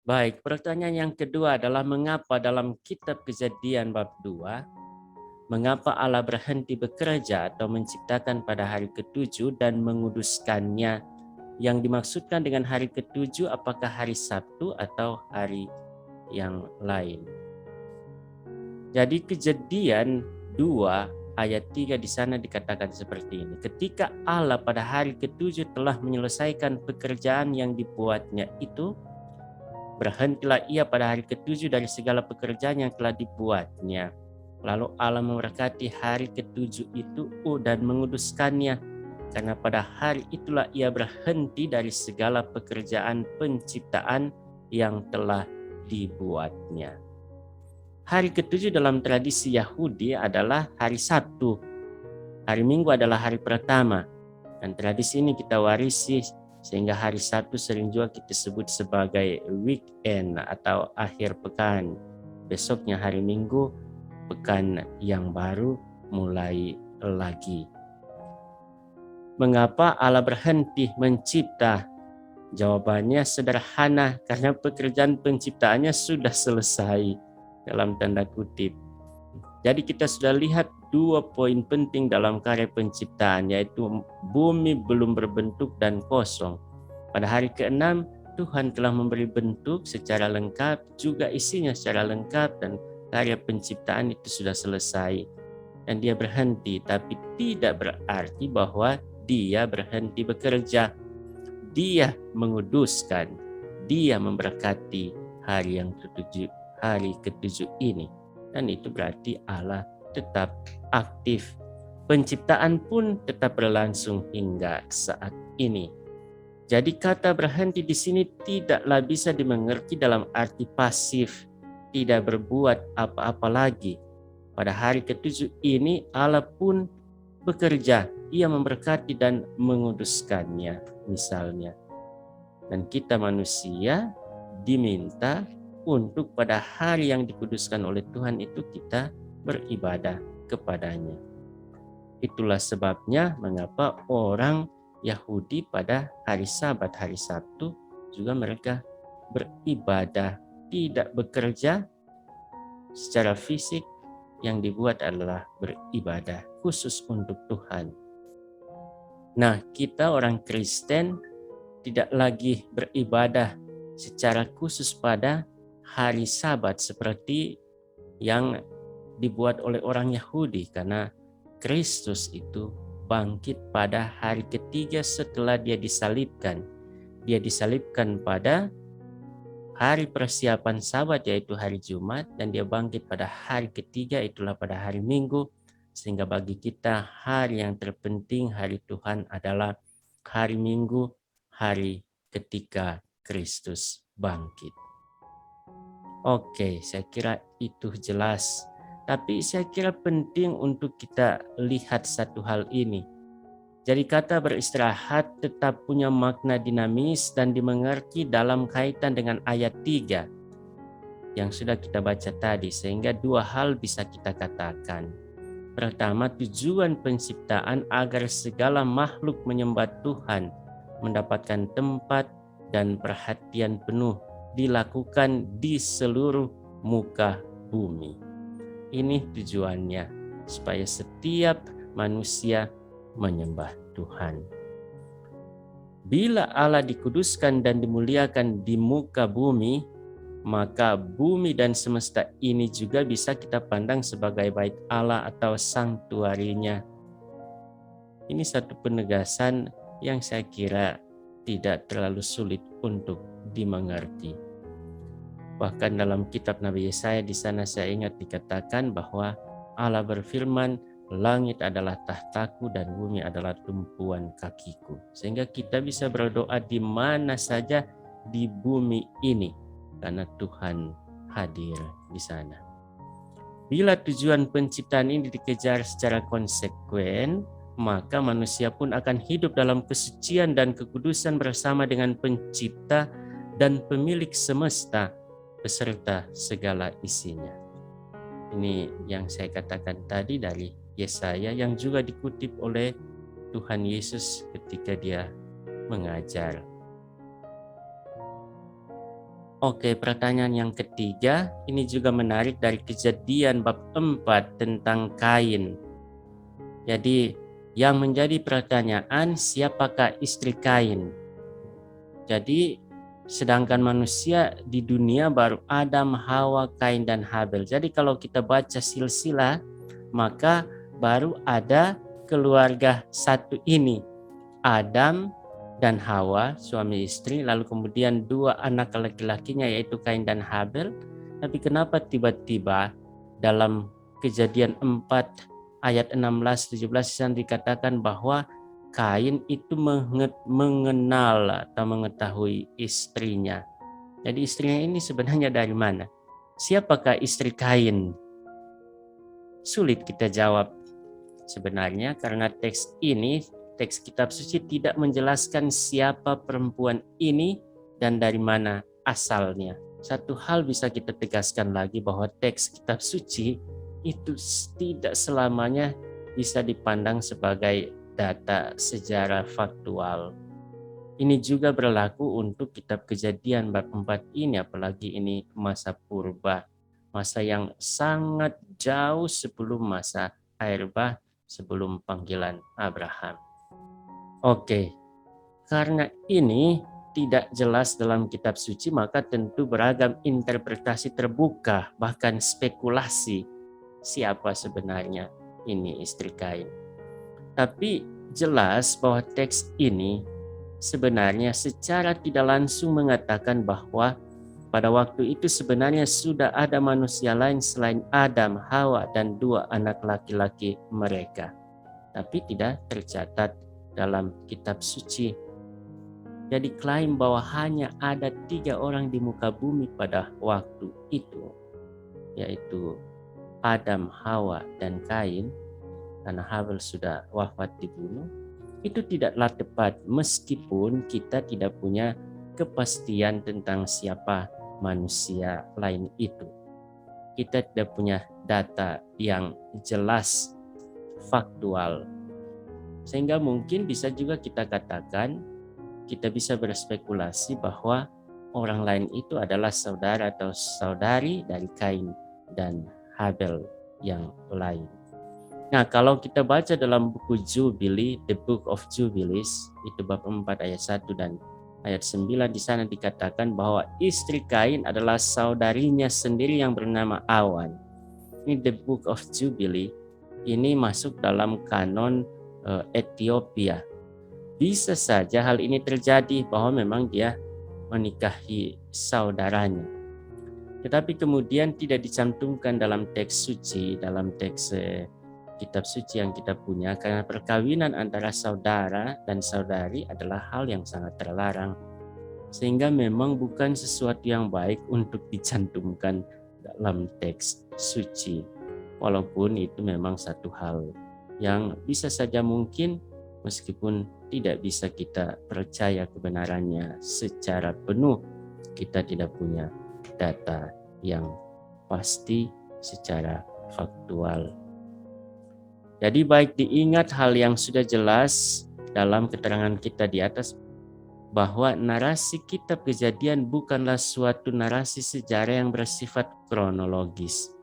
Baik, pertanyaan yang kedua adalah mengapa dalam kitab Kejadian bab 2, mengapa Allah berhenti bekerja atau menciptakan pada hari ketujuh dan menguduskannya? Yang dimaksudkan dengan hari ketujuh apakah hari Sabtu atau hari yang lain? Jadi Kejadian 2 ayat 3 di sana dikatakan seperti ini. Ketika Allah pada hari ketujuh telah menyelesaikan pekerjaan yang dibuatnya itu, berhentilah ia pada hari ketujuh dari segala pekerjaan yang telah dibuatnya. Lalu Allah memberkati hari ketujuh itu dan menguduskannya, karena pada hari itulah ia berhenti dari segala pekerjaan penciptaan yang telah dibuatnya. Hari ketujuh dalam tradisi Yahudi adalah hari Sabtu. Hari Minggu adalah hari pertama. Dan tradisi ini kita warisi sehingga hari Sabtu sering juga kita sebut sebagai weekend atau akhir pekan. Besoknya hari Minggu, pekan yang baru mulai lagi. Mengapa Allah berhenti mencipta? Jawabannya sederhana, karena pekerjaan penciptaannya sudah selesai dalam tanda kutip. Jadi kita sudah lihat dua poin penting dalam karya penciptaan, yaitu bumi belum berbentuk dan kosong. Pada hari ke-6 Tuhan telah memberi bentuk secara lengkap, juga isinya secara lengkap, dan karya penciptaan itu sudah selesai. Dan dia berhenti, tapi tidak berarti bahwa dia berhenti bekerja. Dia menguduskan, dia memberkati hari yang ketujuh, hari ketujuh ini. Dan itu berarti Allah tetap aktif. Penciptaan pun tetap berlangsung hingga saat ini. Jadi kata berhenti di sini tidaklah bisa dimengerti dalam arti pasif, tidak berbuat apa-apa lagi. Pada hari ketujuh ini Allah pun bekerja, ia memberkati dan menguduskannya misalnya. Dan kita manusia diminta untuk pada hari yang dikuduskan oleh Tuhan itu kita beribadah kepadanya. Itulah sebabnya mengapa orang Yahudi pada hari Sabat, hari Sabtu juga mereka beribadah, tidak bekerja secara fisik. Yang dibuat adalah beribadah khusus untuk Tuhan. Nah, kita orang Kristen tidak lagi beribadah secara khusus pada hari Sabat seperti yang dibuat oleh orang Yahudi, karena Kristus itu bangkit pada hari ketiga setelah dia disalibkan. Dia disalibkan pada hari persiapan Sabat, yaitu hari Jumat, dan dia bangkit pada hari ketiga, itulah pada hari Minggu. Sehingga bagi kita hari yang terpenting, hari Tuhan adalah hari Minggu, hari ketika Kristus bangkit. Oke, saya kira itu jelas. Tapi saya kira penting untuk kita lihat satu hal ini. Jadi kata beristirahat tetap punya makna dinamis dan dimengerti dalam kaitan dengan ayat 3 yang sudah kita baca tadi, sehingga dua hal bisa kita katakan. Pertama, tujuan penciptaan agar segala makhluk menyembah Tuhan, mendapatkan tempat dan perhatian penuh dilakukan di seluruh muka bumi. Ini tujuannya, supaya setiap manusia menyembah Tuhan. Bila Allah dikuduskan dan dimuliakan di muka bumi, maka bumi dan semesta ini juga bisa kita pandang sebagai bait Allah atau sanktuarinya. Ini satu penegasan yang saya kira tidak terlalu sulit untuk dimengerti. Bahkan dalam kitab Nabi Yesaya di sana saya ingat dikatakan bahwa Allah berfirman, langit adalah tahtaku dan bumi adalah tumpuan kakiku. Sehingga kita bisa berdoa di mana saja di bumi ini, karena Tuhan hadir di sana. Bila tujuan penciptaan ini dikejar secara konsekuen, maka manusia pun akan hidup dalam kesucian dan kekudusan bersama dengan pencipta dan pemilik semesta beserta segala isinya. Ini yang saya katakan tadi dari Yesaya, yang juga dikutip oleh Tuhan Yesus ketika dia mengajar. Oke, pertanyaan yang ketiga ini juga menarik dari Kejadian bab 4 tentang Kain. Jadi yang menjadi pertanyaan, siapakah istri Kain? Jadi sedangkan manusia di dunia baru Adam, Hawa, Kain, dan Habel. Jadi kalau kita baca silsilah, maka baru ada keluarga satu ini, Adam dan Hawa, suami istri, lalu kemudian 2 anak laki-lakinya yaitu Kain dan Habel. Tapi kenapa tiba-tiba dalam Kejadian 4 ayat 16-17 yang dikatakan bahwa Kain itu mengenal atau mengetahui istrinya. Jadi istrinya ini sebenarnya dari mana? Siapakah istri Kain? Sulit kita jawab sebenarnya karena teks ini, teks kitab suci tidak menjelaskan siapa perempuan ini dan dari mana asalnya. Satu hal bisa kita tegaskan lagi bahwa teks kitab suci itu tidak selamanya bisa dipandang sebagai data sejarah faktual. Ini juga berlaku untuk kitab Kejadian bab 4 ini, apalagi ini masa purba, masa yang sangat jauh sebelum masa air bah, sebelum panggilan Abraham. Oke, karena ini tidak jelas dalam kitab suci, maka tentu beragam interpretasi terbuka, bahkan spekulasi siapa sebenarnya ini istri Kain. Tapi jelas bahwa teks ini sebenarnya secara tidak langsung mengatakan bahwa pada waktu itu sebenarnya sudah ada manusia lain selain Adam, Hawa, dan 2 anak laki-laki mereka. Tapi tidak tercatat dalam kitab suci. Jadi klaim bahwa hanya ada 3 orang di muka bumi pada waktu itu, yaitu Adam, Hawa, dan Kain, karena Habel sudah wafat dibunuh, itu tidaklah tepat meskipun kita tidak punya kepastian tentang siapa manusia lain itu. Kita tidak punya data yang jelas, faktual. Sehingga mungkin bisa juga kita katakan, kita bisa berspekulasi bahwa orang lain itu adalah saudara atau saudari dari Kain dan Habel yang lain. Nah, kalau kita baca dalam buku Jubili, The Book of Jubilees, itu bab 4 ayat 1 dan ayat 9, di sana dikatakan bahwa istri Kain adalah saudarinya sendiri yang bernama Awan. Ini The Book of Jubilee, ini masuk dalam kanon Ethiopia. Bisa saja hal ini terjadi bahwa memang dia menikahi saudaranya. Tetapi kemudian tidak dicantumkan dalam teks suci, dalam teks kitab suci yang kita punya, karena perkawinan antara saudara dan saudari adalah hal yang sangat terlarang, sehingga memang bukan sesuatu yang baik untuk dicantumkan dalam teks suci, walaupun itu memang satu hal yang bisa saja mungkin meskipun tidak bisa kita percaya kebenarannya secara penuh, kita tidak punya data yang pasti secara faktual. Jadi baik diingat hal yang sudah jelas dalam keterangan kita di atas, bahwa narasi kitab Kejadian bukanlah suatu narasi sejarah yang bersifat kronologis.